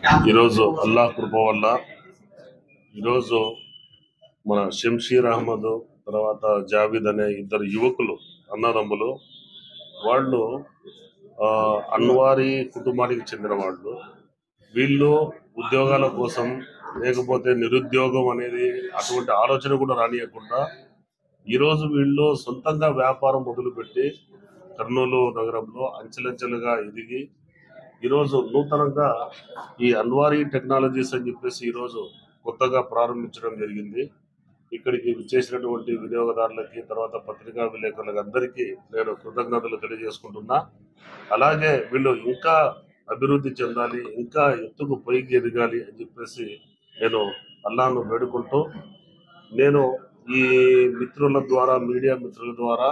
ఈరోజు అల్లాహ్ కృప వల్ల ఈరోజు మన షంషీర్ అహ్మద్ తర్వాత జావీద్ అనే ఇద్దరు యువకులు అన్నదమ్ములు వాళ్ళు అన్వారీ కుటుంబానికి చెందిన వాళ్ళు. వీళ్ళు ఉద్యోగాల కోసం లేకపోతే నిరుద్యోగం అనేది అటువంటి ఆలోచన కూడా రానియకుండా ఈరోజు వీళ్ళు సొంతంగా వ్యాపారం మొదలుపెట్టి కర్నూలు నగరంలో అంచెలంచెలుగా ఎదిగి ఈరోజు నూతనంగా ఈ అన్వారీ టెక్నాలజీస్ అని చెప్పేసి ఈరోజు కొత్తగా ప్రారంభించడం జరిగింది. ఇక్కడికి చేసినటువంటి వినియోగదారులకి తర్వాత పత్రికా విలేకరులకు అందరికీ నేను కృతజ్ఞతలు తెలియజేసుకుంటున్నా. అలాగే వీళ్ళు ఇంకా అభివృద్ధి చెందాలి, ఇంకా ఎత్తుకు పైకి ఎదగాలి అని చెప్పేసి నేను అల్లాహ్ను వేడుకుంటూ, నేను ఈ మిత్రుల ద్వారా మీడియా మిత్రుల ద్వారా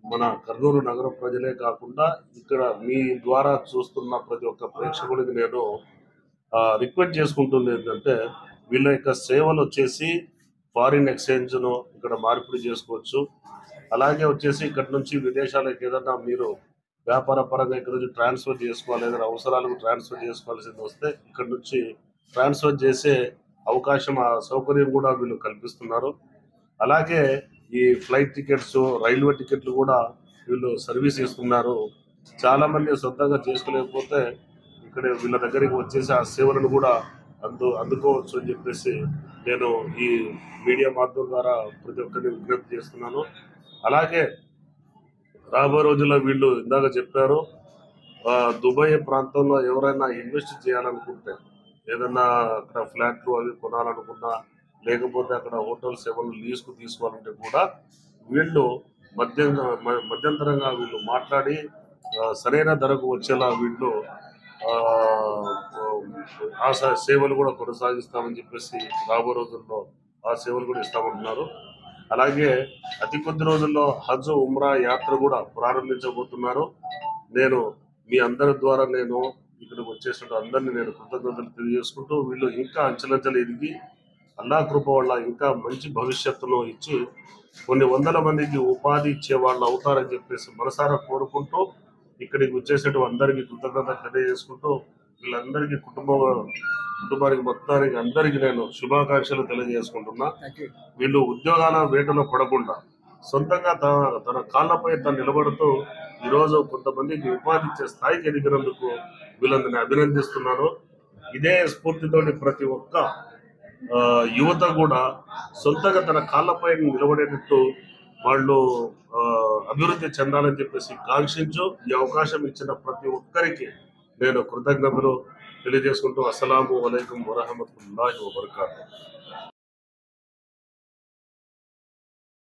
మన కర్నూలు నగర ప్రజలే కాకుండా ఇక్కడ మీ ద్వారా చూస్తున్న ప్రతి ఒక్క ప్రేక్షకుడికి నేను రిక్వెస్ట్ చేసుకుంటుంది ఏంటంటే, వీళ్ళ యొక్క సేవలు వచ్చేసి ఫారిన్ ఎక్స్చేంజ్ను ఇక్కడ మార్పిడి చేసుకోవచ్చు. అలాగే వచ్చేసి ఇక్కడ నుంచి విదేశాలకు ఏదన్నా మీరు వ్యాపార పరంగా ఇక్కడ నుంచి ట్రాన్స్ఫర్ చేసుకోవాలి, ఏదైనా అవసరాలకు ట్రాన్స్ఫర్ చేసుకోవాల్సింది వస్తే ఇక్కడ నుంచి ట్రాన్స్ఫర్ చేసే అవకాశం ఆ సౌకర్యం కూడా వీళ్ళు కల్పిస్తున్నారు. అలాగే ఈ ఫ్లైట్ టికెట్స్ రైల్వే టికెట్లు కూడా వీళ్ళు సర్వీస్ ఇస్తున్నారు. చాలా మంది సొంతంగా చేసుకోలేకపోతే ఇక్కడ వీళ్ళ దగ్గరికి వచ్చేసి ఆ సేవలను కూడా అందుకోవచ్చు అని చెప్పేసి నేను ఈ మీడియా మాధ్యమం ద్వారా ప్రతి ఒక్కరిని విజ్ఞప్తి చేస్తున్నాను. అలాగే రాబోయే రోజుల్లో వీళ్ళు ఇందాక చెప్పారు, దుబాయ్ ప్రాంతంలో ఎవరైనా ఇన్వెస్ట్ చేయాలనుకుంటే ఏదన్నా అక్కడ ఫ్లాట్లు అవి కొనాలనుకున్నా లేకపోతే అక్కడ హోటల్ సేవలు లీజుకు తీసుకోవాలంటే కూడా వీళ్ళు మధ్యంతరంగా వీళ్ళు మాట్లాడి సరైన ధరకు వచ్చేలా వీళ్ళు ఆ సేవలు కూడా కొనసాగిస్తామని చెప్పేసి రాబో రోజుల్లో ఆ సేవలు కూడా ఇస్తామంటున్నారు. అలాగే అతి కొద్ది రోజుల్లో హజ్ ఉమ్రా యాత్ర కూడా ప్రారంభించబోతున్నారు. నేను మీ అందరి ద్వారా నేను ఇక్కడికి వచ్చేసిన అందరినీ నేను కృతజ్ఞతలు తెలియజేసుకుంటూ, వీళ్ళు ఇంకా అంచెలంచెలు ఎదిగి అల్లాహ్ కృప వల్ల ఇంకా మంచి భవిష్యత్తును ఇచ్చి కొన్ని వందల మందికి ఉపాధి ఇచ్చే వాళ్ళు అవుతారని చెప్పేసి మనసారా కోరుకుంటూ, ఇక్కడికి వచ్చేసేటువంటి అందరికీ కృతజ్ఞత తెలియజేసుకుంటూ, వీళ్ళందరికీ కుటుంబానికి మొత్తానికి అందరికీ నేను శుభాకాంక్షలు తెలియజేసుకుంటున్నా. వీళ్ళు ఉద్యోగాల వేటలో పడకుండా సొంతంగా తన కాళ్ళపై తను నిలబడుతూ ఈరోజు కొంతమందికి ఉపాధి ఇచ్చే స్థాయికి ఎదిగినందుకు వీళ్ళందరినీ అభినందిస్తున్నాను. ఇదే స్ఫూర్తితోటి ప్రతి ఒక్క యువత కూడా సొంతంగా తన కాళ్ళపై నిలబడేటట్టు వాళ్ళు అభివృద్ధి చెందాలని చెప్పేసి కాంక్షించు ఈ అవకాశం ఇచ్చిన ప్రతి ఒక్కరికి నేను కృతజ్ఞతలు తెలియజేసుకుంటూ అస్సలాము అలైకుం వరహమతుల్లాహి వబరకాతుహు.